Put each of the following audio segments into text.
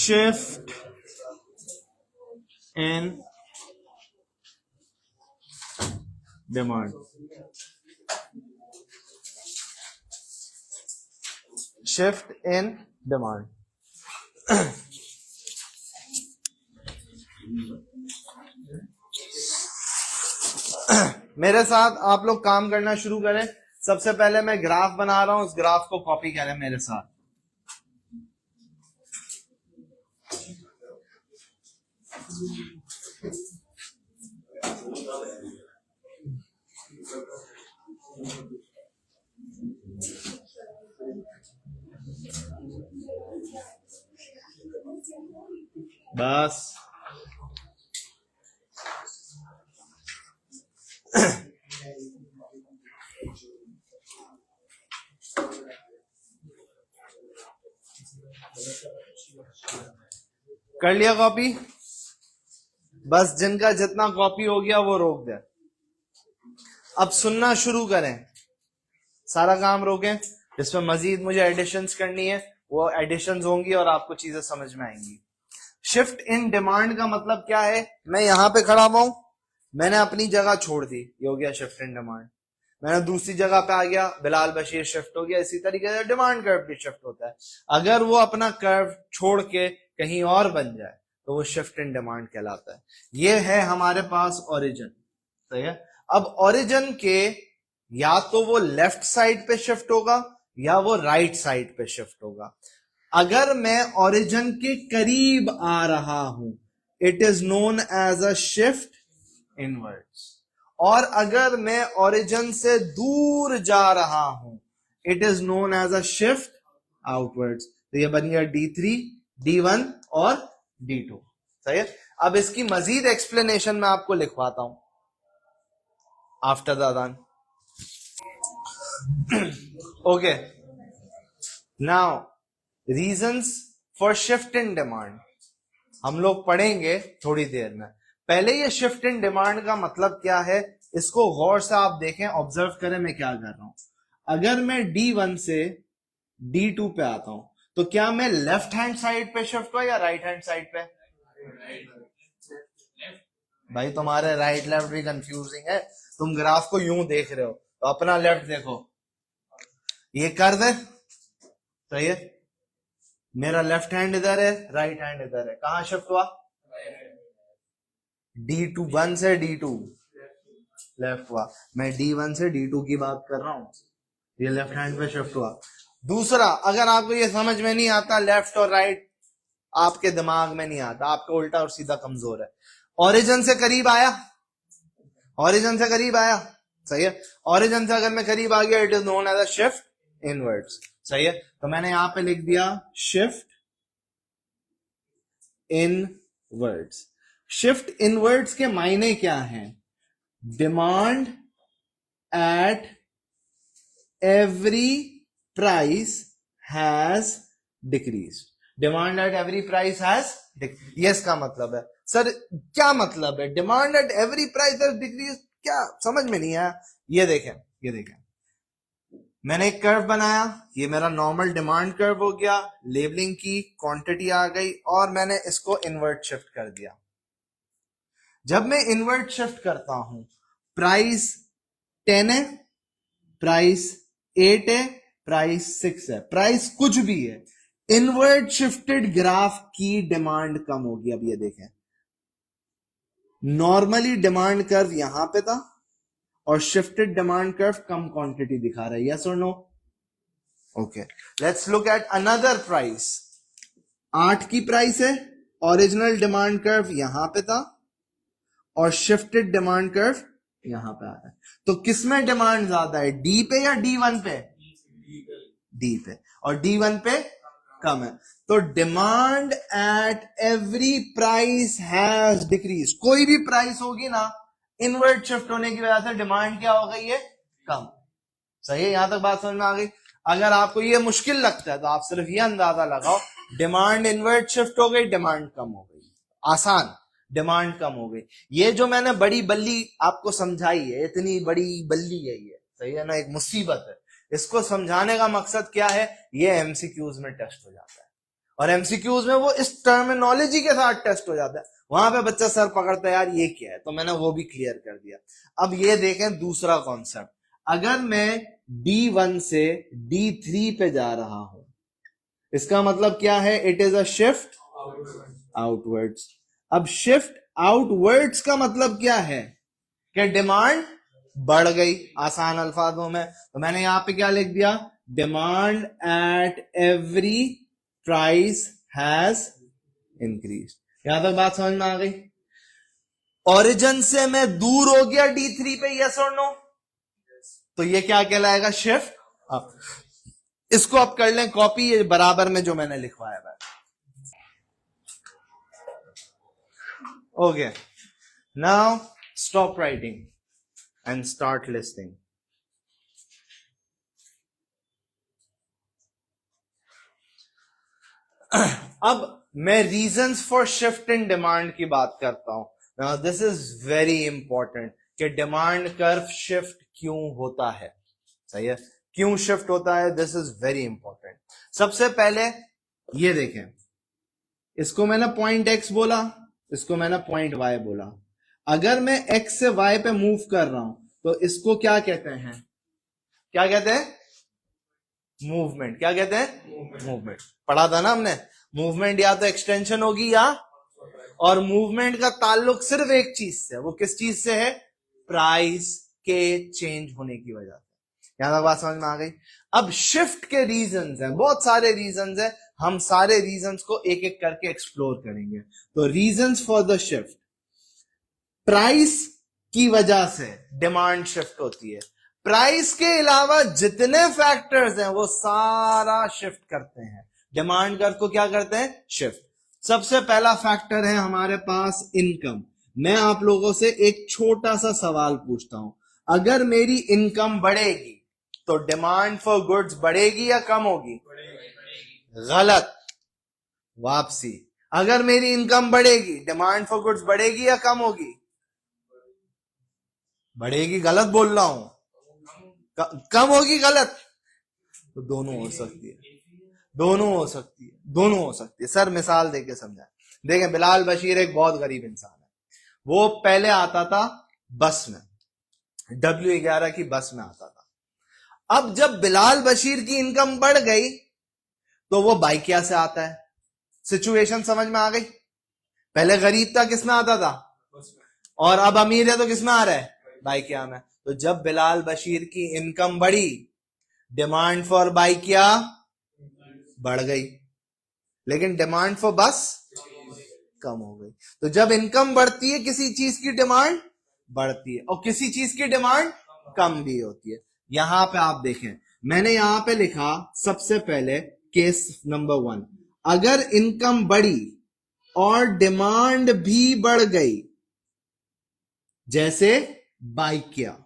shift in demand. Shift in demand. मेरे साथ आप लोग काम करना शुरू करें। सबसे पहले मैं ग्राफ बना रहा हूं, उस ग्राफ को कॉपी करें मेरे साथ। बस कर लिया कॉपी? बस जिनका जितना कॉपी हो गया वो रोक दे। अब सुनना शुरू करें, सारा काम रोकें। जिसमें मजीद मुझे एडिशंस करनी है वो एडिशंस होंगी और आपको चीजें समझ में आएंगी। शिफ्ट इन डिमांड का मतलब क्या है? मैं यहां पे खड़ा हुआ हूं, मैंने अपनी जगह छोड़ दी, ये हो गया शिफ्ट इन डिमांड। मैंने दूसरी जगह पे आ गया, बिलाल बशीर शिफ्ट हो गया। इसी तरीके से डिमांड कर्व भी शिफ्ट होता है। अगर वो अपना कर्व छोड़ के कहीं और बन जाए तो वो शिफ्ट इन डिमांड कहलाता है। ये है हमारे पास ओरिजिन, सही है। अब ओरिजिन के या तो वो लेफ्ट साइड पे शिफ्ट होगा या वो राइट साइड पे शिफ्ट होगा। अगर मैं ओरिजिन के करीब आ रहा हूं, it is known as a shift inwards. और अगर मैं ओरिजिन से दूर जा रहा हूं, it is known as a shift outwards. तो ये बन गया D3, D1 और D2, सही है। अब इसकी मजीद एक्सप्लेनेशन मैं आपको लिखवाता हूं आफ्टर द अजान। Okay, now reasons for shift in demand हम लोग पढ़ेंगे थोड़ी देर में। पहले ये शिफ्ट इन डिमांड का मतलब क्या है इसको गौर से आप देखें, ऑब्जर्व करें मैं क्या कर रहा हूं। अगर मैं D1 से D2 पे आता हूं तो क्या मैं लेफ्ट हैंड साइड पे शिफ्ट हुआ या राइट हैंड साइड पे? भाई तुम्हारे राइट लेफ्ट भी कंफ्यूजिंग है। तुम ग्राफ को यूं देख रहे हो तो अपना लेफ्ट देखो, ये कर दे, सही है। मेरा लेफ्ट हैंड इधर है, राइट हैंड इधर है, कहां शिफ्ट हुआ? D1 से D2 लेफ्ट हुआ। मैं D1 से D2 की बात कर रहा हूं, ये लेफ्ट हैंड पे शिफ्ट हुआ। दूसरा, अगर आपको ये समझ में नहीं आता, लेफ्ट और राइट आपके दिमाग में नहीं आता, आपका उल्टा और सीधा कमजोर है। ओरिजिन से करीब आया, ओरिजिन से करीब आया, सही है। ओरिजिन से अगर मैं करीब आ गया, it is known as a shift inwards, सही है। तो मैंने यहां पे लिख दिया शिफ्ट इनवर्ड्स। शिफ्ट इनवर्ड्स के मायने क्या हैं? Demand at every price has decreased. Demand at every price has decreased, ये इसका मतलब है। सर क्या मतलब है demand at every price has decreased? क्या समझ में नहीं आया? ये देखें, ये देखें, मैंने एक कर्व बनाया, ये मेरा नॉर्मल डिमांड कर्व हो गया, लेबलिंग की, क्वांटिटी आ गई और मैंने इसको इनवर्ट शिफ्ट कर दिया। जब मैं इनवर्ट शिफ्ट करता हूं, प्राइस 10 है, प्राइस 8 है, प्राइस 6 है, प्राइस कुछ भी है, इनवर्ट शिफ्टेड ग्राफ की डिमांड कम होगी। अब ये देखें, नॉर्मली डिमांड कर्व यहां पे था और शिफ्टेड डिमांड कर्व कम क्वांटिटी दिखा रहा है, यस और no? Okay, let's look at another price. 8 की प्राइस है, ओरिजिनल डिमांड कर्व यहां पे था और शिफ्टेड डिमांड कर्व यहां पे आ रहा है। तो किसमें डिमांड ज्यादा है, D पे या D1 पे? D पे, और D1 पे कम है। तो demand at every price has decrease. कोई भी प्राइस होगी ना, इनवर्ट शिफ्ट होने की वजह से डिमांड क्या हो गई है? कम, सही है। यहां तक बात समझ में आ गई? अगर आपको ये मुश्किल लगता है तो आप सिर्फ ये अंदाजा लगाओ, डिमांड इनवर्ट शिफ्ट हो गई, डिमांड कम हो गई, आसान, डिमांड कम हो गई। ये जो मैंने बड़ी बल्ली आपको समझाई है, इतनी बड़ी बल्ली है ये, सही है ना, एक मुसीबत है। इसको समझाने का मकसद क्या है? ये MCQs में टेस्ट हो जाता है और एमसीक्यूज में वो इस टर्मिनोलॉजी के साथ टेस्ट हो जाता है, वहां पे बच्चा सर पकड़ता है यार ये क्या है, तो मैंने वो भी क्लियर कर दिया। अब ये देखें दूसरा कॉन्सेप्ट, अगर मैं D1 से D3 पे जा रहा हूं, इसका मतलब क्या है, it is a shift outwards. अब शिफ्ट आउटवर्ड्स का मतलब क्या है कि डिमांड बढ़ गई, आसान अल्फाजों में। तो मैंने यहां पे क्या लिख दिया, demand at every price has increase. यहां तक बात समझ में आ गई। ओरिजिन से मैं दूर हो गया D3 पे, यस और नो, तो ये क्या कहलाएगा, शिफ्ट अप। इसको आप कर लें कॉपी, ये बराबर में जो मैंने लिखवाया है। Okay, now stop writing and start listing. अब मैं reasons for shift in demand की बात करता हूं। Now this is very important कि डिमांड कर्व शिफ्ट क्यों होता है, सही है, क्यों शिफ्ट होता है, दिस इज वेरी इंपॉर्टेंट। सबसे पहले ये देखें, इसको मैंने पॉइंट एक्स बोला, इसको मैंने पॉइंट वाई बोला। अगर मैं एक्स से वाई पे मूव कर रहा हूं तो इसको क्या कहते हैं, क्या कहते हैं, मूवमेंट। क्या कहते हैं, मूवमेंट। पढ़ा था ना हमने, मूवमेंट या तो एक्सटेंशन होगी या, और मूवमेंट का ताल्लुक सिर्फ एक चीज से, वो किस चीज से है, प्राइस के चेंज होने की वजह से। यहां तक बात समझ में आ गई। अब शिफ्ट के रीजंस हैं, बहुत सारे रीजंस हैं, हम सारे रीजंस को एक एक करके एक्सप्लोर करेंगे। तो reasons for the shift, price की वजह से डिमांड शिफ्ट होती है। प्राइस के अलावा जितने फैक्टर्स हैं वो सारा शिफ्ट करते हैं, डिमांड कर्व को क्या करते हैं, शिफ्ट। सबसे पहला फैक्टर है हमारे पास इनकम। मैं आप लोगों से एक छोटा सा सवाल पूछता हूं, अगर मेरी इनकम बढ़ेगी तो डिमांड फॉर गुड्स बढ़ेगी या कम होगी, गलत, वापसी। अगर मेरी इनकम बढ़ेगी डिमांड फॉर गुड्स बढ़ेगी या कम होगी, बढ़ेगी, गलत बोल रहा हूं, कम होगी, गलत। तो दोनों हो सकती है, दोनों हो सकती है, दोनों हो सकती है। सर मिसाल देके समझाएं। देखें, बिलाल बशीर एक बहुत गरीब इंसान है, वो पहले आता था बस में, W11 की बस में आता था। अब जब बिलाल बशीर की इनकम बढ़ गई तो वो बाइकिया से आता है। सिचुएशन समझ में आ गई। पहले गरीब था, किस में आता था, और अब अमीर है तो किस में आ रहा है, बाइकिया में। तो जब बिलाल बशीर की इनकम बढ़ी, डिमांड फॉर बाइकिया बढ़ गई, लेकिन डिमांड फॉर बस कम हो गई। तो जब इनकम बढ़ती है किसी चीज की डिमांड बढ़ती है, और किसी चीज की डिमांड कम भी होती है। यहां पे आप देखें, मैंने यहां पे लिखा सबसे पहले केस नंबर 1, अगर इनकम बढ़ी और डिमांड भी बढ़ गई, जैसे बाइकिया,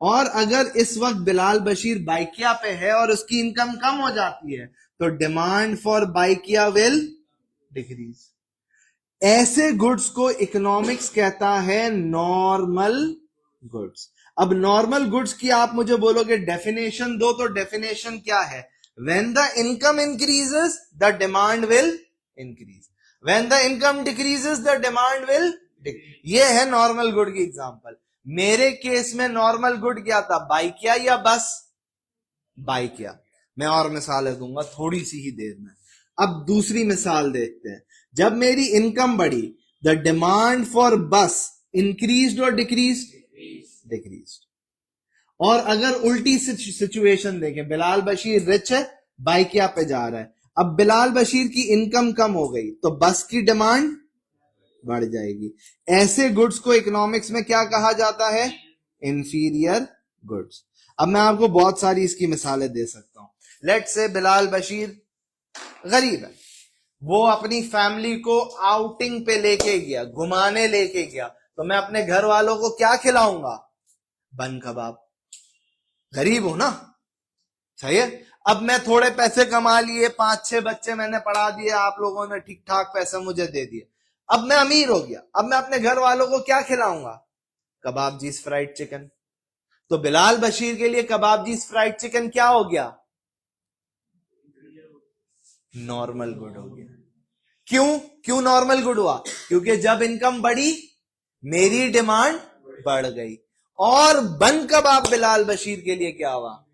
और अगर इस वक्त बिलाल बशीर बाइकिया पे है और उसकी इनकम कम हो जाती है तो demand for Bykea will decrease. ऐसे गुड्स को इकोनॉमिक्स कहता है नॉर्मल गुड्स। अब नॉर्मल गुड्स की आप मुझे बोलोगे डेफिनेशन दो, तो डेफिनेशन क्या है, when the income increases the demand will increase, when the income decreases the demand will decrease. ये है नॉर्मल गुड की एग्जांपल। मेरे केस में नॉर्मल गुड क्या था, बाइकिया या बस, बाइकिया। मैं और मिसालें दूंगा थोड़ी सी ही देर में। अब दूसरी मिसाल देखते हैं, जब मेरी इनकम बढ़ी, द डिमांड फॉर बस इंक्रीज्ड और डिक्रीज्ड, डिक्रीज्ड। और अगर उल्टी सिचुएशन देखें, बिलाल बशीर रिच है, बाइकिया पे जा रहा है, अब बिलाल बशीर की इनकम कम हो गई तो बस की डिमांड बढ़ जाएगी। ऐसे गुड्स को इकोनॉमिक्स में क्या कहा जाता है, इंफीरियर गुड्स। अब मैं आपको बहुत सारी इसकी मिसालें दे सकता हूं। लेट से बिलाल बशीर गरीब है, वो अपनी फैमिली को आउटिंग पे लेके गया, घुमाने लेके गया, तो मैं अपने घर वालों को क्या खिलाऊंगा, बन कबाब। गरीब हूं ना, सही है। अब मैं थोड़े पैसे कमा लिए, 5-6 बच्चे मैंने पढ़ा दिए, आप लोगों ने ठीक ठाक पैसे मुझे दे दिए, अब मैं अमीर हो गया, अब मैं अपने घर वालों को क्या खिलाऊंगा, कबाब जीस फ्राइड चिकन। तो बिलाल बशीर के लिए कबाब जीस फ्राइड चिकन क्या हो गया, नॉर्मल गुड हो गया। क्यों नॉर्मल गुड हुआ? क्योंकि जब इनकम बढ़ी मेरी डिमांड बढ़ गई। और बन कबाब बिलाल बशीर के लिए क्या हुआ?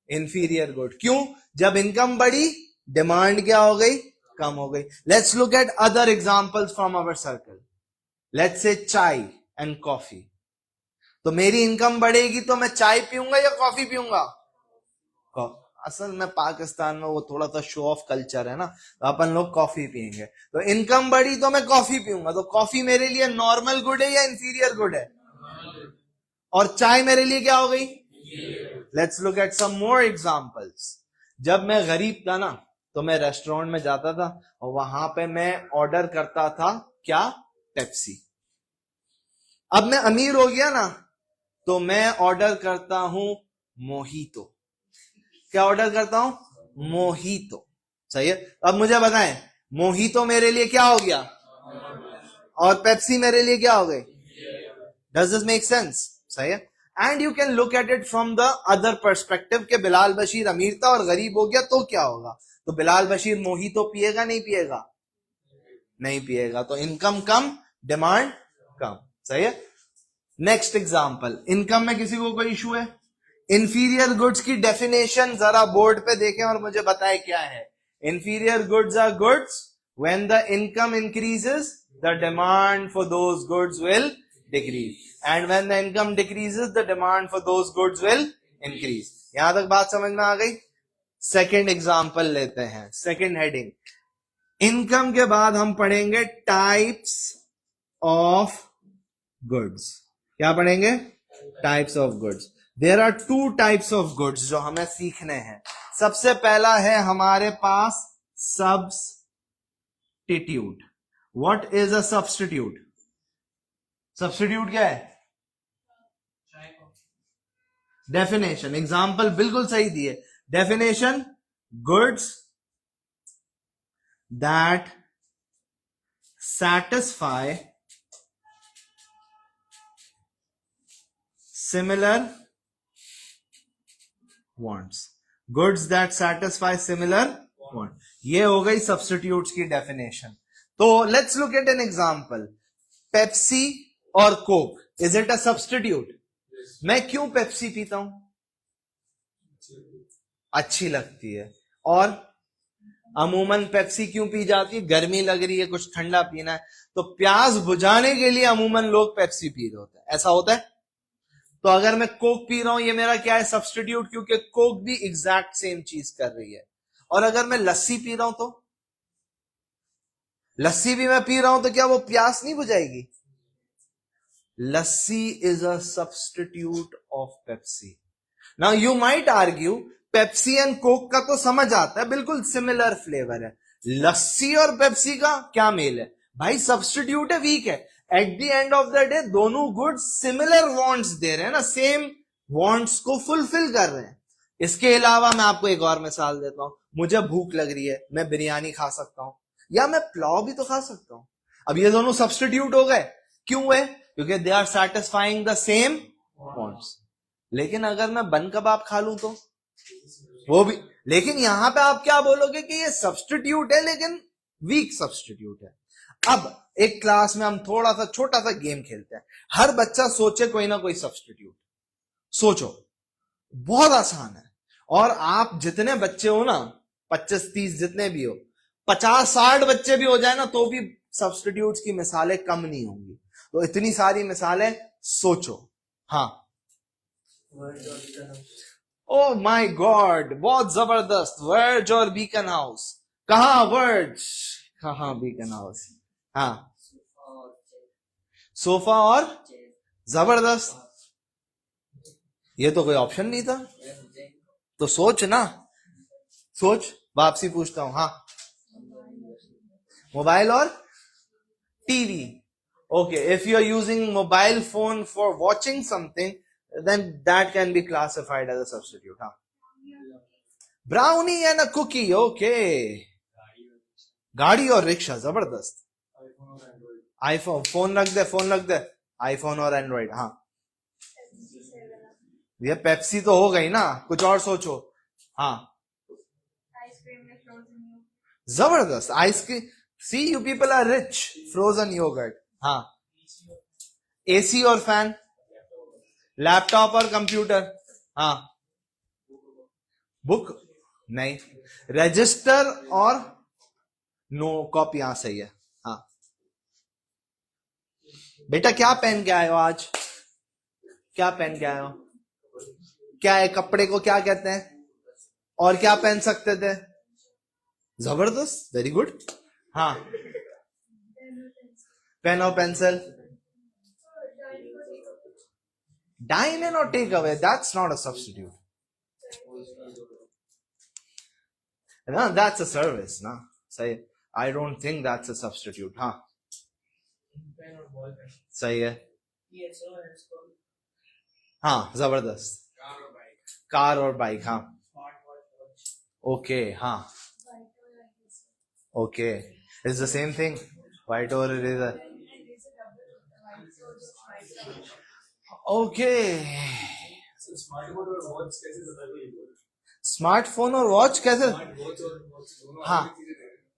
Inferior good. क्यों? जब इनकम बढ़ी डिमांड क्या हो गई? कम हो गई। Let's look at other examples from our circle. Let's say chai and coffee. तो मेरी इनकम बढ़ेगी तो मैं चाय पीऊंगा या कॉफी पीऊंगा? असल में पाकिस्तान में वो थोड़ा सा शो ऑफ कल्चर है ना, तो अपन लोग कॉफी पियेंगे। तो इनकम बढ़ी तो मैं कॉफी पीऊंगा। तो कॉफी मेरे लिए नॉर्मल गुड है या इंफीरियर गुड है? और चाय मेरे लिए क्या हो गई? Let's look at some more examples. जब मैं गरीब था ना तो मैं रेस्टोरेंट में जाता था और वहां पे मैं ऑर्डर करता था क्या? पेप्सी। अब मैं अमीर हो गया ना तो मैं ऑर्डर करता हूं मोहितो। क्या ऑर्डर करता हूं? मोहितो। सही है। अब मुझे बताएं, मोहितो मेरे लिए क्या हो गया और पेप्सी मेरे लिए क्या हो गई? Does this make sense? सही है। And you can look at it from the other perspective कि बिलाल बशीर अमीर था और गरीब हो गया तो क्या होगा? तो बिलाल बशीर मोहितो पिएगा नहीं पिएगा? नहीं पिएगा। तो इनकम कम डिमांड कम। सही है। नेक्स्ट एग्जांपल, इनकम में किसी को कोई इशू है? इंफीरियर गुड्स की डेफिनेशन जरा बोर्ड पे देखें और मुझे बताएं क्या है। Inferior goods are goods when the income increases the demand for those goods will decrease and when the income decreases the demand for those goods will increase. यहां तक बात समझ में आ गई? सेकेंड एग्जांपल लेते हैं, सेकेंड हेडिंग। इनकम के बाद हम पढ़ेंगे टाइप्स ऑफ गुड्स। क्या पढ़ेंगे? Types of goods. There are two types of goods जो हमें सीखने हैं। सबसे पहला है हमारे पास substitute. What is a substitute? Substitute क्या है? डेफिनेशन, एग्जाम्पल बिल्कुल सही दिए। Definition, goods that satisfy similar wants. Goods that satisfy similar want. ये हो गई सब्स्टिट्यूट्स की डेफिनेशन। तो let's look at an example. Pepsi और Coke, is it a substitute? मैं क्यों पेप्सी पीता हूं? अच्छी लगती है। और अमूमन पेप्सी क्यों पी जाती है? गर्मी लग रही है, कुछ ठंडा पीना है, तो प्यास बुझाने के लिए अमूमन लोग पेप्सी पी रहे होते हैं। ऐसा होता है। तो अगर मैं कोक पी रहा हूं, ये मेरा क्या है? सब्स्टिट्यूट, क्योंकि कोक भी एग्जैक्ट सेम चीज कर रही है। और अगर मैं लस्सी पी रहा हूं तो लस्सी भी मैं पी रहा हूं तो क्या वो प्यास नहीं बुझाएगी? Lassi is a substitute of Pepsi. Now you might argue Pepsi and Coke का तो समझ आता है, बिल्कुल सिमिलर फ्लेवर है। लस्सी और पेप्सी का क्या मेल है? भाई सब्स्टिट्यूट है, वीक है। At the end of the day दोनों गुड्स सिमिलर वांट्स दे रहे हैं ना, सेम वांट्स को फुलफिल कर रहे हैं। इसके अलावा मैं आपको एक और मिसाल देता हूं। मुझे भूख लग रही है, मैं बिरयानी खा सकता हूं या मैं पुलाव भी तो खा सकता हूं। अब ये दोनों सब्स्टिट्यूट हो गए। क्यों है? क्योंकि they are satisfying the same wants. लेकिन अगर मैं बन कबाब खा लूं तो वो भी, लेकिन यहां पे आप क्या बोलोगे कि ये सब्स्टिट्यूट है लेकिन वीक सब्स्टिट्यूट है। अब एक क्लास में हम थोड़ा सा छोटा सा गेम खेलते हैं। हर बच्चा सोचे कोई ना कोई सब्स्टिट्यूट। सोचो, बहुत आसान है। और आप जितने बच्चे हो ना, 25-30 जितने भी हो, 50-60 बच्चे भी हो जाए ना तो भी सब्स्टिट्यूट्स की मिसालें कम नहीं होंगी। तो इतनी सारी मिसालें सोचो। हाँ, ओ माय गॉड, बहुत जबरदस्त। वर्ज और बीकन हाउस। कहां वर्ज, कहां बीकन हाउस? हाँ, सोफा और जबरदस्त। ये तो कोई ऑप्शन नहीं था। तो सोच ना, सोच। वापसी पूछता हूं। हाँ, मोबाइल और TV. Okay, if you are using mobile phone for watching something then that can be classified as a substitute. हाँ, brownie and a cookie. Okay, गाड़ी और रिक्शा, जबरदस्त। आईफोन, फोन रख दे, फोन रख दे। आईफोन और एंड्रॉइड। हाँ, ये पेप्सी तो हो गई ना, कुछ और सोचो। हाँ, जबरदस्त ice cream. See you people are rich. Frozen yogurt. हाँ. एसी और फैन. लैपटॉप और कंप्यूटर. हाँ. बुक नहीं. रजिस्टर और नो कॉपी. हाँ सही है. हाँ. बेटा क्या पहन के आए हो आज? क्या पहन के आए हो? क्या है कपड़े को क्या कहते हैं? और क्या पहन सकते थे? जबरदस्त. Very good. हाँ. पेन और पेंसिल. डाइन इन और take away. That's not a substitute. ना दैट्स अ सर्विस ना. सही. I don't think that's a substitute. हाँ सही है. हाँ जबरदस्त. कार और बाइक. हाँ. ओके. हाँ. Okay. It's the same thing. White और इरेजर. ओके. स्मार्टफोन और वॉच कैसे? हाँ.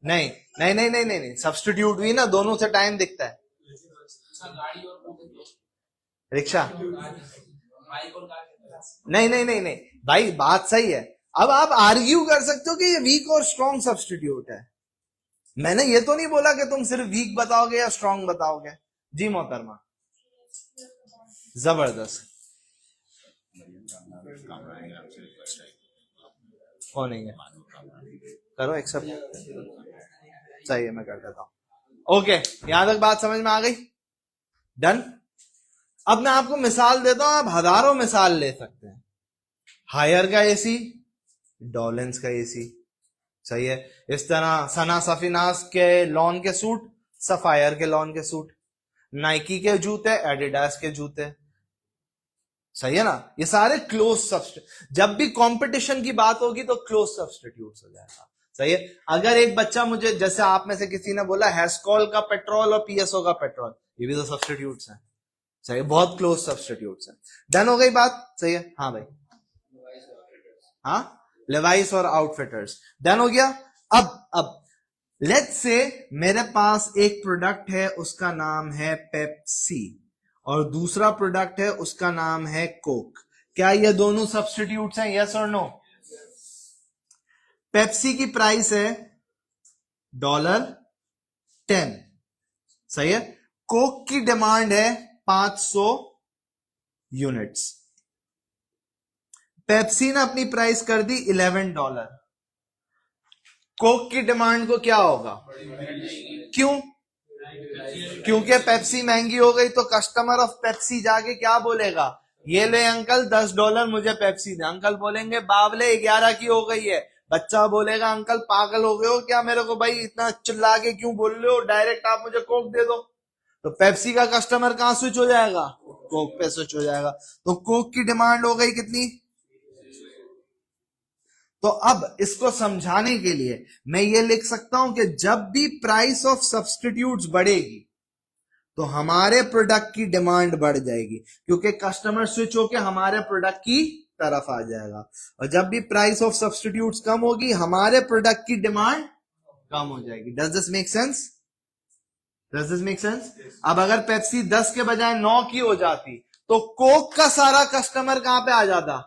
नहीं नहीं नहीं नहीं नहीं नहीं. सब्स्टिट्यूट भी ना दोनों से टाइम दिखता है. रिक्शा. नहीं नहीं नहीं नहीं भाई बात सही है. अब आप आर्ग्यू कर सकते हो कि ये वीक और स्ट्रॉन्ग सब्स्टिट्यूट है. मैंने ये तो नहीं बोला कि तुम सिर्फ वीक बताओगे या स्ट्रॉन्ग बताओगे. जी मोहतरमा. जबरदस्त. कौन नहीं है? करो एक्सेप्ट. सही है मैं कर देता हूं. ओके. यहां तक बात समझ में आ गई. डन. अब मैं आपको मिसाल देता हूं. आप हजारों मिसाल ले सकते हैं. हायर का एसी. डॉलेंस का एसी. सही है. इस तरह सना सफीनास के लॉन के सूट. सफायर के लॉन के सूट. नाइकी के जूते. एडिडास के जूते. सही है ना. ये सारे क्लोज सब्स्टिट्यूट. जब भी कंपटीशन की बात होगी तो क्लोज सब्स्टिट्यूट हो जाएगा. सही है. अगर एक बच्चा मुझे जैसे आप में से किसी ने बोला हेस्कॉल का पेट्रोल और पीएसओ का पेट्रोल. ये भी तो सब्स्टिट्यूट्स हैं. सही है. बहुत क्लोज सब्स्टिट्यूट्स हैं. डन हो गई बात. सही है. हाँ भाई. हाँ. लेवाइस और आउटफिटर्स. डन हो गया. अब लेट्स से मेरे पास एक प्रोडक्ट है उसका नाम है पेप्सी और दूसरा प्रोडक्ट है उसका नाम है कोक. क्या ये दोनों सब्स्टिट्यूट्स हैं? यस और नो? पेप्सी की प्राइस है $10. सही है. कोक की डिमांड है 500 यूनिट्स. पेप्सी ने अपनी प्राइस कर दी $11. कोक की डिमांड को क्या होगा? क्यों? क्योंकि पेप्सी महंगी हो गई तो कस्टमर ऑफ पेप्सी जाके क्या बोलेगा? ये ले अंकल $10 मुझे पेप्सी दे. अंकल बोलेंगे बावले 11 की हो गई है. बच्चा बोलेगा अंकल पागल हो गए हो क्या? मेरे को भाई इतना चिल्ला के क्यों बोल रहे हो? डायरेक्ट आप मुझे कोक दे दो. तो पेप्सी का कस्टमर कहां स्विच हो जाएगा? कोक पे स्विच हो जाएगा. तो कोक की डिमांड हो गई कितनी? तो अब इसको समझाने के लिए मैं ये लिख सकता हूं कि जब भी प्राइस ऑफ सब्स्टिट्यूट्स बढ़ेगी तो हमारे प्रोडक्ट की डिमांड बढ़ जाएगी क्योंकि कस्टमर स्विच होकर हमारे प्रोडक्ट की तरफ आ जाएगा. और जब भी प्राइस ऑफ सब्स्टिट्यूट्स कम होगी हमारे प्रोडक्ट की डिमांड कम हो जाएगी. Does this make sense? Does this make sense? अब अगर पेप्सी 10 के बजाय 9 की हो जाती तो कोक का सारा कस्टमर कहां पे आ जाता?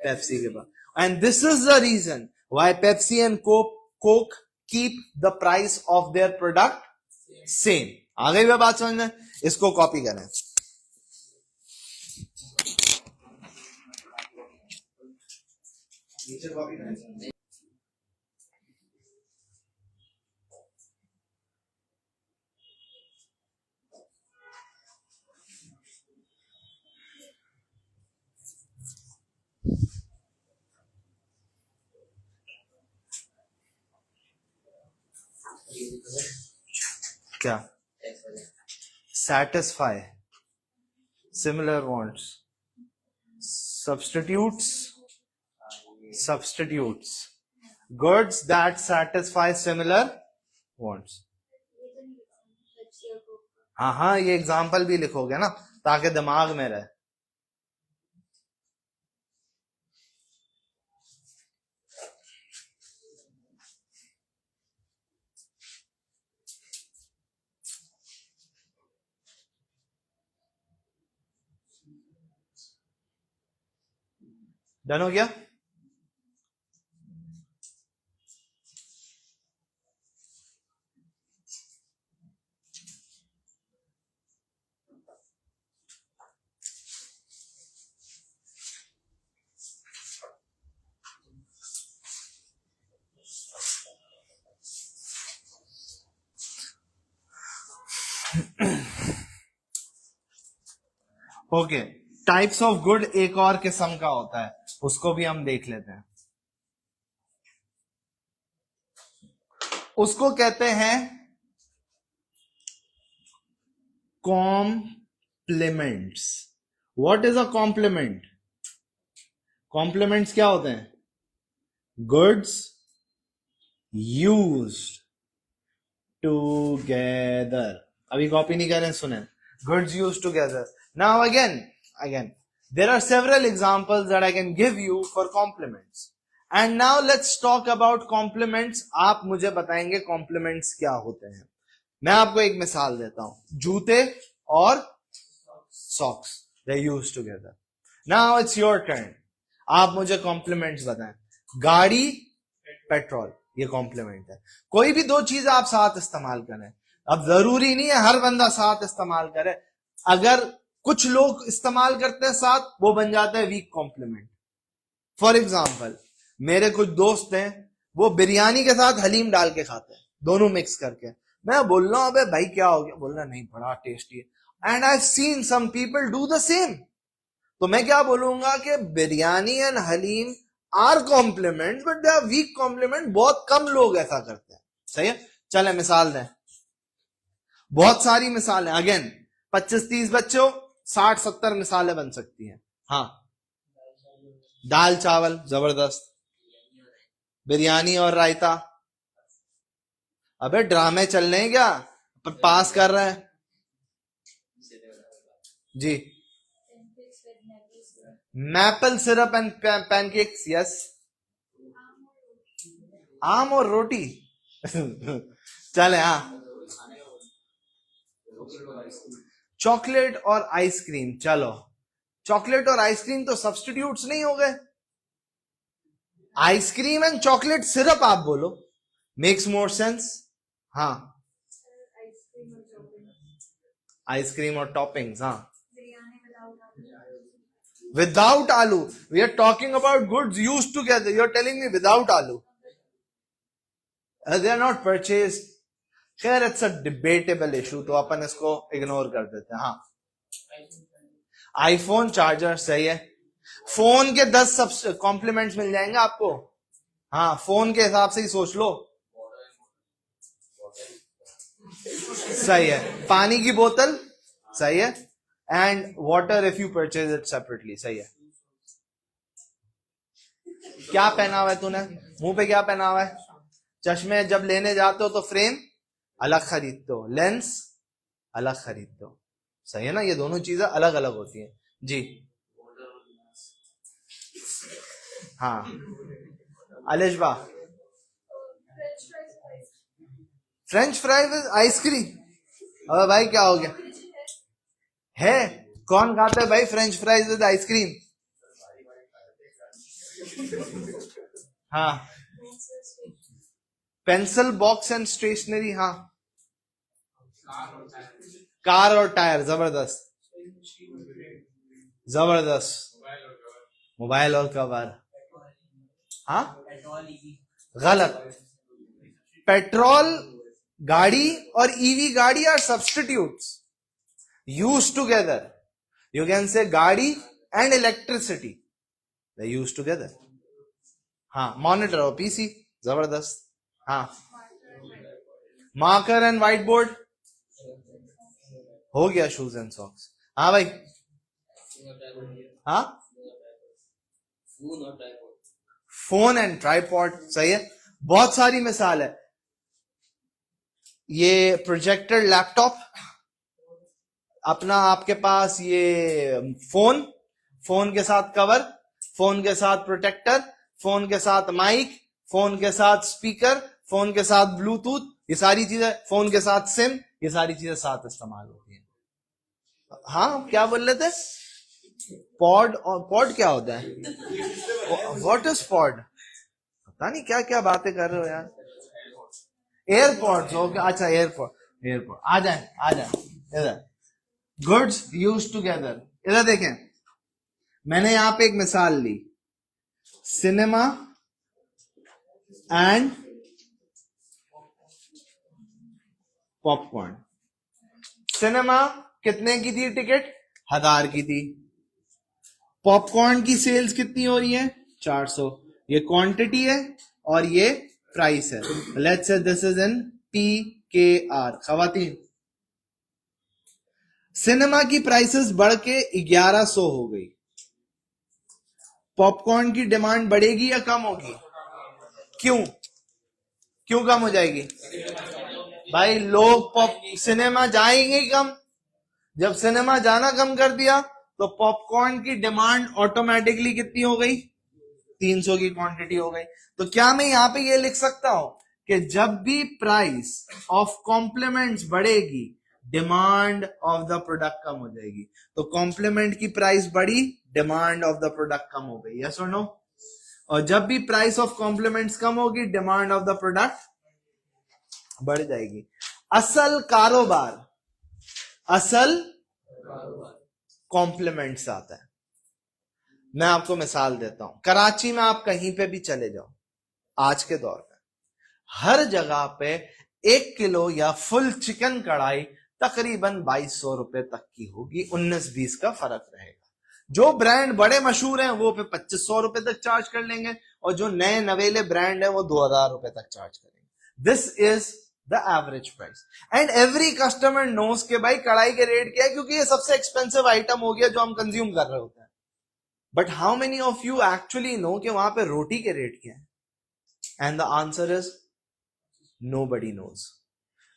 पेप्सी के पास. And this is the reason why Pepsi and Coke keep the price of their product same. आ गई वह बात समझ में? इसको कॉपी करें. नीचे कॉपी करें. क्या? satisfy similar wants. Substitutes goods that satisfy similar wants. हाँ हाँ ये एग्जाम्पल भी लिखोगे ना ताकि दिमाग में रहे. डन हो गया? ओके, टाइप्स ऑफ गुड एक और किस्म का होता है, उसको भी हम देख लेते हैं। उसको कहते हैं complements. What is a complement? Complements क्या होते हैं? Goods used together. अभी कॉपी नहीं करें, सुने। Goods used together. Now again there are several examples that I can give you for compliments, and now let's talk about compliments. आप मुझे बताएंगे compliments क्या होते हैं। मैं आपको एक मिसाल देता हूं, जूते और socks, they used together. Now it's your turn, आप मुझे compliments बताएं। गाड़ी, पेट्रोल, ये कॉम्प्लीमेंट है। कोई भी दो चीज आप साथ इस्तेमाल करें, अब जरूरी नहीं है हर बंदा साथ इस्तेमाल करे, अगर कुछ लोग इस्तेमाल करते हैं साथ, वो बन जाता है वीक कॉम्प्लीमेंट। फॉर एग्जाम्पल, मेरे कुछ दोस्त हैं, वो बिरयानी के साथ हलीम डाल के खाते हैं, दोनों मिक्स करके। मैं बोल रहा हूं अबे भाई क्या हो गया? बोल रहा नहीं बड़ा टेस्टी है। And I seen some people do the same. तो मैं क्या बोलूंगा कि biryani and haleem are complement, but they are weak complement. बहुत कम लोग ऐसा करते हैं। सही है, चले मिसाल दें, बहुत सारी मिसालें। अगेन 25-30 बच्चों, 60-70 मिसालें बन सकती हैं। हाँ, दाल चावल जबरदस्त, बिरयानी और रायता। अबे ड्रामे चल रहे हैं क्या? पास कर रहे हैं जी। Maple syrup and pancakes, yes. आम और रोटी चले। हाँ, चॉकलेट और आइसक्रीम, चलो। चॉकलेट और आइसक्रीम तो सब्स्टिट्यूट्स नहीं हो गए। आइसक्रीम एंड चॉकलेट सिरप आप बोलो, मेक्स मोर सेंस। हाँ, आइसक्रीम और टॉपिंग्स। हाँ, without aloo. We are talking about goods used together, you are telling me without aloo. They are not purchase. खैर, इट्स अ डिबेटेबल इशू, तो अपन इसको इग्नोर कर देते हैं। हाँ, आईफोन चार्जर, सही है। फोन के 10 कॉम्प्लीमेंट्स मिल जाएंगे आपको। हाँ, फोन के हिसाब से ही सोच लो। सही है, पानी की बोतल, सही है। And water if you purchase it separately, सही है। क्या पहना हुआ है तूने? मुंह पे क्या पहना हुआ है? चश्मे जब लेने जाते हो तो फ्रेम अलग खरीदते हो, लेंस अलग खरीदते हो, सही है ना? ये दोनों चीजें अलग अलग होती हैं जी। हाँ, Alishba, French fry with ice cream. अबे भाई क्या हो गया है? कौन खाता है भाई फ्रेंच फ्राइज विद आइसक्रीम? हाँ, पेंसिल बॉक्स एंड स्टेशनरी। हाँ, कार और टायर, जबरदस्त जबरदस्त। मोबाइल और कवर। हाँ, गलत। पेट्रोल गाड़ी और ईवी गाड़ी are substitutes used together. You can say गाड़ी and electricity, they used together. हाँ, मॉनिटर और पीसी, जबरदस्त। हाँ, मार्कर एंड व्हाइट बोर्ड हो गया, शूज एंड सॉक्स। हाँ भाई, हाँ, फोन एंड ट्राइपॉड, सही है। बहुत सारी मिसाल है। ये प्रोजेक्टर लैपटॉप अपना, आपके पास ये फोन, फोन के साथ कवर, फोन के साथ प्रोटेक्टर, फोन के साथ माइक, फोन के साथ स्पीकर, फोन के साथ ब्लूटूथ, ये सारी चीजें, फोन के साथ सिम, ये सारी चीजें साथ इस्तेमाल होती हैं। हाँ, क्या बोल रहे थे? पॉड, और पॉड क्या होता है? What is pod? पता नहीं क्या क्या बातें कर रहे हो यार। एयरपोर्ट्स, ओके, अच्छा एयरपोर्ट, एयरपोर्ट। आ जाए इधर। गुड्स यूज टुगेदर, इधर देखें, मैंने यहां पे एक मिसाल ली, सिनेमा एंड पॉपकॉर्न। सिनेमा कितने की थी टिकट? 1000 की थी। पॉपकॉर्न की सेल्स कितनी हो रही है? 400। ये क्वांटिटी है और ये प्राइस है। Let's say this is in PKR। खवातीन, सिनेमा की प्राइसेस बढ़ के 1100 हो गई, पॉपकॉर्न की डिमांड बढ़ेगी या कम होगी? क्यों क्यों कम हो जाएगी? भाई लोग पॉप सिनेमा जाएंगे ही कम। जब सिनेमा जाना कम कर दिया तो पॉपकॉर्न की डिमांड ऑटोमेटिकली कितनी हो गई? 300 की क्वांटिटी हो गई। तो क्या मैं यहां पे ये लिख सकता हूं कि जब भी प्राइस ऑफ कॉम्प्लीमेंट्स बढ़ेगी, डिमांड ऑफ द प्रोडक्ट कम हो जाएगी। तो कॉम्प्लीमेंट की प्राइस बढ़ी, डिमांड ऑफ द प्रोडक्ट कम हो गई। यस और नो? और जब भी प्राइस ऑफ कॉम्प्लीमेंट्स कम होगी, डिमांड ऑफ द प्रोडक्ट बढ़ जाएगी। असल कारोबार, असल कॉम्प्लीमेंट्स आता है। मैं आपको मिसाल देता हूं, कराची में आप कहीं पे भी चले जाओ, आज के दौर में हर जगह पे 1 किलो या फुल चिकन कढ़ाई तकरीबन 2200 रुपए तक की होगी, 19-20 का फर्क रहेगा। जो ब्रांड बड़े मशहूर हैं वो पे 2500 रुपए तक चार्ज कर लेंगे, और जो नए नवेले ब्रांड है वो 2000 रुपए तक चार्ज करेंगे। This is the average price, and every customer knows के भाई कढ़ाई के रेट क्या है, क्योंकि ये सबसे एक्सपेंसिव आइटम हो गया जो हम कंज्यूम कर रहे होते हैं। But how many of you actually know कि वहां पे रोटी के रेट क्या है? And the answer is nobody knows,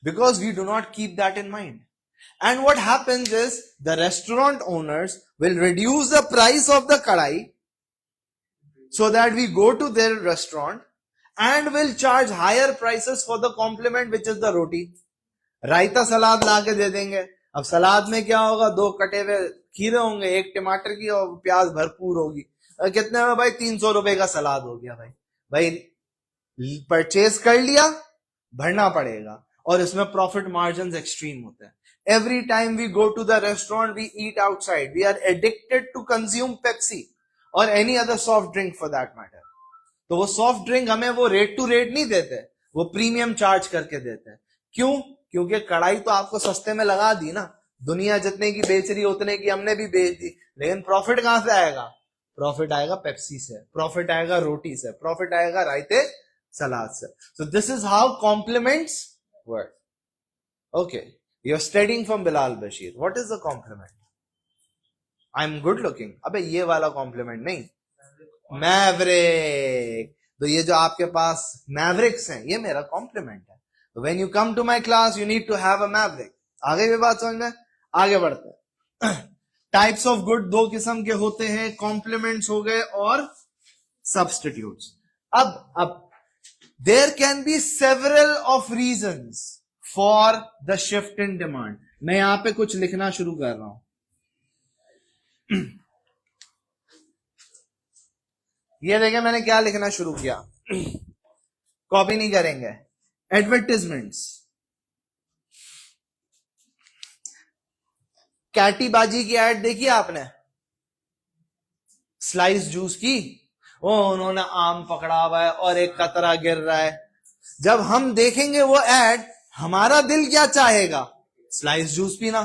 because we do not keep that in mind. And what happens is the restaurant owners will reduce the price of the kadai so that we go to their restaurant, and will charge higher prices for the complement, which is the roti. रायता सलाद लाके दे देंगे। अब सलाद में क्या होगा? 2 कटे हुए खीरे होंगे, 1 टमाटर की, और प्याज भरपूर होगी। कितने में भाई? 300 रुपए का सलाद हो गया। भाई परचेज कर लिया, भरना पड़ेगा, और इसमें प्रॉफिट मार्जिन एक्सट्रीम होते हैं। Every time we go to the restaurant, we eat outside, we are addicted to consume Pepsi और any other soft drink for that matter. तो वो सॉफ्ट ड्रिंक हमें वो रेट टू रेट नहीं देते, वो प्रीमियम चार्ज करके देते हैं। क्यों? क्योंकि कढ़ाई तो आपको सस्ते में लगा दी ना, दुनिया जितने की बेच रही उतने की हमने भी बेच दी, लेकिन प्रॉफिट कहां से आएगा? प्रॉफिट आएगा पेप्सी से, प्रॉफिट आएगा रोटी से, प्रॉफिट आएगा रायते सलाद से। So this is how compliments work. Okay, you're studying from Bilal Bashir. What is the compliment? I'm good looking. अबे ये वाला compliment नहीं, Maverick. तो ये जो आपके पास Mavericks हैं, ये मेरा compliment है। तो when you come to my class, you need to have a Maverick. आगे भी बात समझ में? आगे बढ़ते हैं। टाइप्स ऑफ गुड 2 किस्म के होते हैं, कॉम्प्लीमेंट्स हो गए और सब्स्टिट्यूट्स। अब there can be several of reasons for the shift in demand. मैं यहां पे कुछ लिखना शुरू कर रहा हूं। ये देखें मैंने क्या लिखना शुरू किया, कॉपी नहीं करेंगे। एडवर्टिजमेंट्स, कैटी बाजी की एड देखी आपने? स्लाइस जूस की, वो उन्होंने आम पकड़ा हुआ है और एक कतरा गिर रहा है। जब हम देखेंगे वो एड, हमारा दिल क्या चाहेगा? स्लाइस जूस पीना।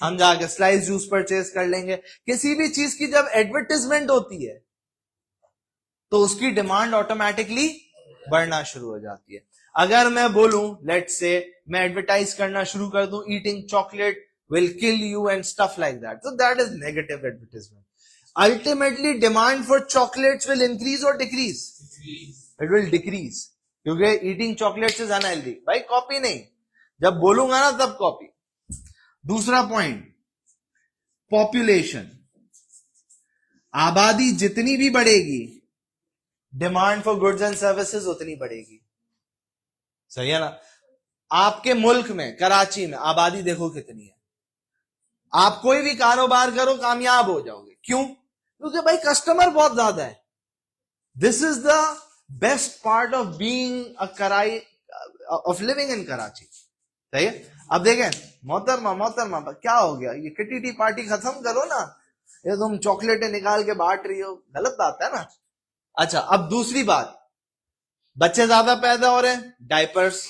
हम जाके स्लाइस जूस परचेज कर लेंगे। किसी भी चीज की जब एडवर्टाइजमेंट होती है तो उसकी डिमांड ऑटोमेटिकली बढ़ना शुरू हो जाती है। अगर मैं बोलूं, लेट्स से मैं एडवर्टाइज करना शुरू कर दूं, eating chocolate will kill you and stuff like that, so that is negative advertisement. Ultimately demand for chocolates will increase or decrease? It will decrease, क्योंकि eating chocolates is unhealthy. भाई copy नहीं, जब बोलूंगा ना तब कॉपी। दूसरा point, population. आबादी जितनी भी बढ़ेगी, demand for goods and services उतनी बढ़ेगी। सही है ना? आपके मुल्क में, कराची में आबादी देखो कितनी है, आप कोई भी कारोबार करो कामयाब हो जाओगे। क्यों? क्योंकि भाई कस्टमर बहुत ज्यादा है. This is the best part of being a कराई, ऑफ लिविंग इन कराची. सही है. अब देखें, मोहतरमा क्या हो गया, ये किटी टी पार्टी खत्म करो ना, ये तुम चॉकलेटें निकाल के बांट रही हो, गलत बात है ना. अच्छा, अब दूसरी बात, बच्चे ज्यादा पैदा हो रहे हैं, डायपर्स.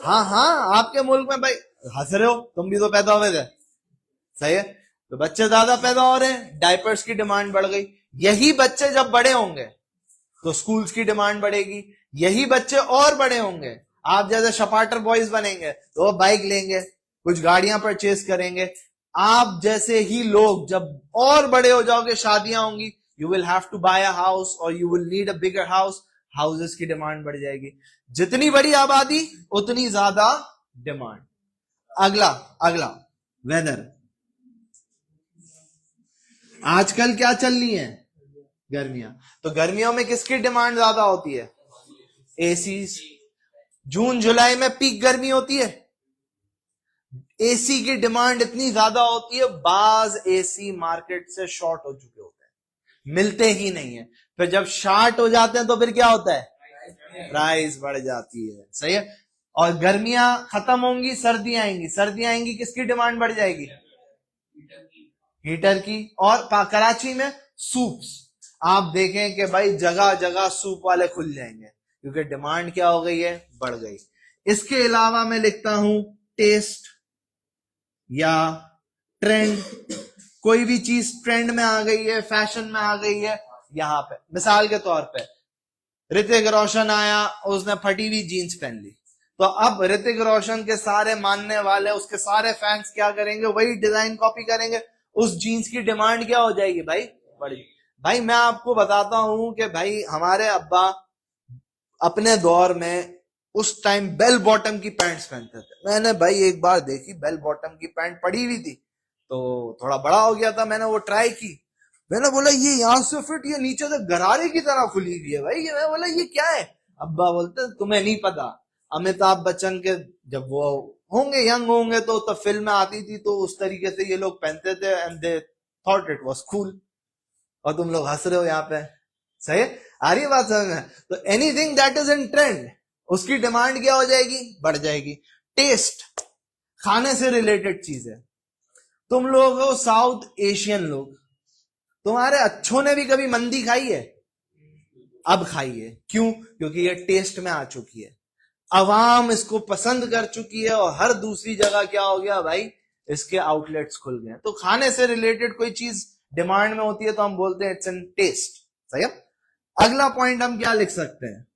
हाँ, आपके मुल्क में भाई, हंस रहे हो, तुम भी तो पैदा हुए थे. सही है. तो बच्चे ज्यादा पैदा हो रहे हैं, डायपर्स की डिमांड बढ़ गई. यही बच्चे जब बड़े होंगे तो स्कूल्स की डिमांड बढ़ेगी. यही बच्चे और बड़े होंगे, आप जैसे शपाटर बॉयज बनेंगे तो वो बाइक लेंगे, कुछ गाड़ियां परचेज करेंगे. आप जैसे ही लोग जब और बड़े हो जाओगे, शादियां होंगी, you will have to buy a house और you will need a bigger house. Houses की डिमांड बढ़ जाएगी. जितनी बड़ी आबादी उतनी ज्यादा डिमांड. अगला अगला वेदर. आजकल क्या चल रही है, गर्मियां. तो गर्मियों में किसकी डिमांड ज्यादा होती है? एसी. जून जुलाई में पीक गर्मी होती है, एसी की डिमांड इतनी ज्यादा होती है, बाज एसी मार्केट से शॉर्ट हो चुके होते हैं, मिलते ही नहीं है. फिर जब शॉर्ट हो जाते हैं तो फिर क्या होता है, प्राइस बढ़ जाती है. सही है. और गर्मियां खत्म होंगी, सर्दियां आएंगी, सर्दियां आएंगी, किसकी डिमांड बढ़ जाएगी? हीटर की. और कराची में सूप्स, आप देखें कि भाई जगह जगह सूप वाले खुल जाएंगे, क्योंकि डिमांड क्या हो गई है, बढ़ गई. इसके अलावा मैं लिखता हूं टेस्ट या ट्रेंड. कोई भी चीज ट्रेंड में आ गई है, फैशन में आ गई है. यहां पे मिसाल के तौर पे ऋतिक रोशन आया, उसने फटी हुई जीन्स पहन ली, तो अब ऋतिक रोशन के सारे मानने वाले, उसके सारे फैंस क्या करेंगे, वही डिजाइन कॉपी करेंगे. उस जीन्स की डिमांड क्या हो जाएगी भाई, बढ़ी. भाई मैं आपको बताता हूं कि भाई हमारे अब्बा अपने दौर में उस टाइम बेल बॉटम की पैंट्स पहनते थे. मैंने भाई एक बार देखी बेल बॉटम की पैंट पड़ी हुई थी, तो थोड़ा बड़ा हो गया था, मैंने वो ट्राई की. मैंने बोला ये यहां से फिट, ये नीचे से गरारे की तरह खुली हुई है भाई. मैं बोला ये क्या है. अब्बा बोलते तुम्हें नहीं पता, अमिताभ बच्चन के जब वो होंगे, यंग होंगे, तो फिल्म आती थी, तो उस तरीके से ये लोग पहनते थे, and they thought it was cool. और तुम लोग हंस रहे हो यहाँ पे. सही है, आ रही बात समझ में. तो anything that is in trend, उसकी डिमांड क्या हो जाएगी, बढ़ जाएगी. टेस्ट, खाने से रिलेटेड चीज है. तुम लोग हो साउथ एशियन लोग, तुम्हारे अच्छों ने भी कभी मंदी खाई है? अब खाई है. क्यों? क्योंकि ये टेस्ट में आ चुकी है, अवाम इसको पसंद कर चुकी है, और हर दूसरी जगह क्या हो गया भाई, इसके आउटलेट्स खुल गए. तो खाने से रिलेटेड कोई चीज डिमांड में होती है तो हम बोलते हैं इट्स इन टेस्ट. सही है. अगला पॉइंट हम क्या लिख सकते हैं,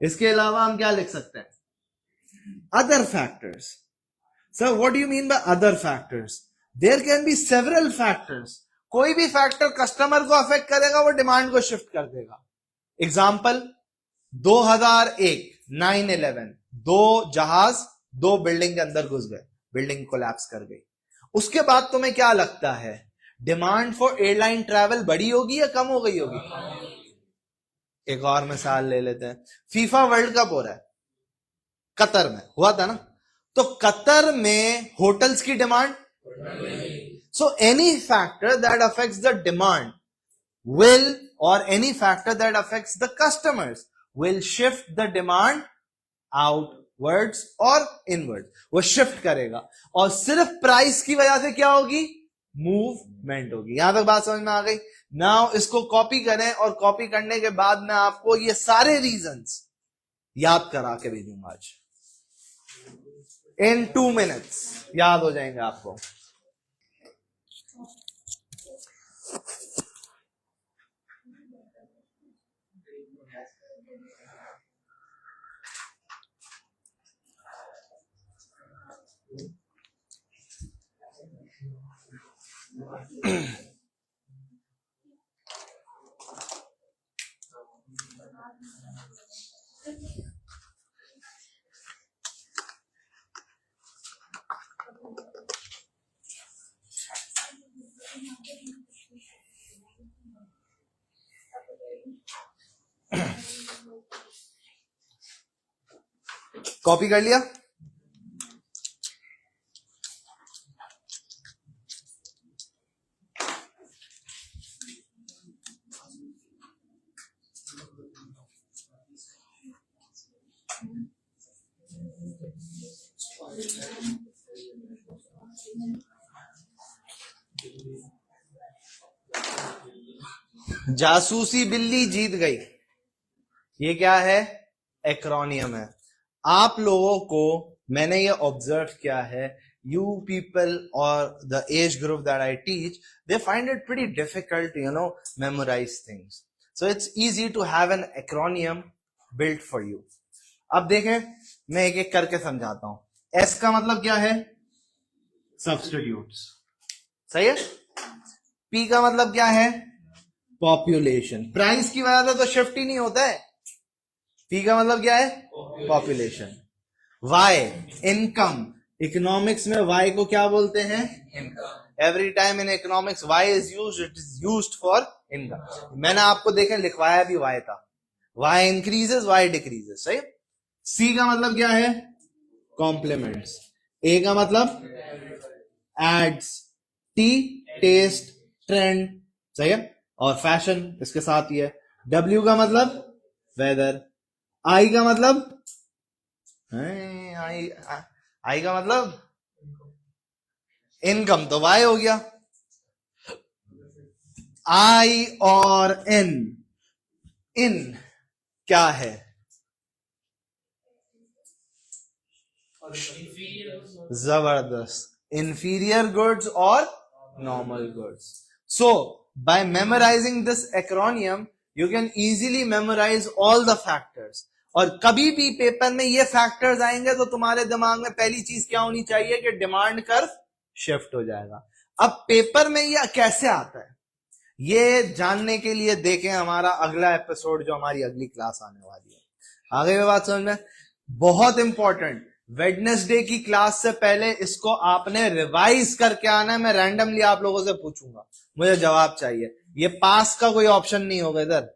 इसके अलावा हम क्या लिख सकते हैं, other factors. Sir what do you mean by other factors? There can be several factors. कोई भी फैक्टर कस्टमर को अफेक्ट करेगा, वो डिमांड को शिफ्ट कर देगा. एग्जाम्पल 2001 9/11, दो जहाज दो बिल्डिंग के अंदर घुस गए, बिल्डिंग कोलैप्स कर गई. उसके बाद तुम्हें क्या लगता है, डिमांड फॉर एयरलाइन ट्रैवल बढ़ी होगी या कम हो गई होगी? एक और मिसाल ले लेते हैं, फीफा वर्ल्ड कप हो रहा है, कतर में हुआ था ना, तो कतर में होटल्स की demand. So any factor that affects the demand will, or any factor that affects the customers will shift the demand outwards or inwards. वो शिफ्ट करेगा, और सिर्फ प्राइस की वजह से क्या होगी, मूवमेंट होगी. यहां तक बात समझ में आ गई. नाउ इसको कॉपी करें, और कॉपी करने के बाद मैं आपको ये सारे रीजंस याद करा के भेजूंगा आज. इन 2 minutes याद हो जाएंगे आपको. कॉपी कर लिया? जासूसी बिल्ली जीत गई, ये क्या है? एक्रोनियम है। आप लोगों को मैंने ये ऑब्जर्व किया है, you people or the age group that I teach, they find it pretty difficult to, memorize things. So it's easy to have an acronym built for you. अब देखें, मैं एक एक करके समझाता हूं। S का मतलब क्या है? Substitutes, सही है। P का मतलब क्या है? Population। प्राइस की वजह से तो शिफ्ट ही नहीं होता है। P का मतलब क्या है? Population। Y, income. इकोनॉमिक्स में Y को क्या बोलते हैं? Income. Every time in economics Y is used, it is used for income. मैंने आपको देखें लिखवाया भी Y था। Y इंक्रीजेस, Y डिक्रीजेस, सही। C का मतलब क्या है? कॉम्प्लीमेंट्स। A का मतलब एड्स। T टेस्ट, ट्रेंड, सही है, और फैशन इसके साथ ही है। W का मतलब वेदर। I का मतलब आई का मतलब इनकम, तो वाई हो गया। आई और इन, इन क्या है? जबरदस्त, इंफीरियर गुड्स और normal goods. So by memorising this acronym you can easily memorise all the factors. और कभी भी पेपर में ये फैक्टर्स आएंगे तो तुम्हारे दिमाग में पहली चीज क्या होनी चाहिए कि डिमांड कर्व शिफ्ट हो जाएगा। अब पेपर में ये कैसे आता है, ये जानने के लिए देखें हमारा अगला एपिसोड, जो हमारी अगली क्लास आने वाली है। आगे में बात समझ में, बहुत इंपॉर्टेंट, वेडनेसडे की क्लास से पहले इसको आपने रिवाइज करके आना है। मैं रैंडमली आप लोगों से पूछूंगा, मुझे जवाब चाहिए। ये पास का कोई ऑप्शन नहीं होगा, इधर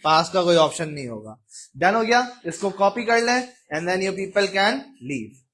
पास का कोई ऑप्शन नहीं होगा। डन हो गया, इसको कॉपी कर लें and then you people can leave.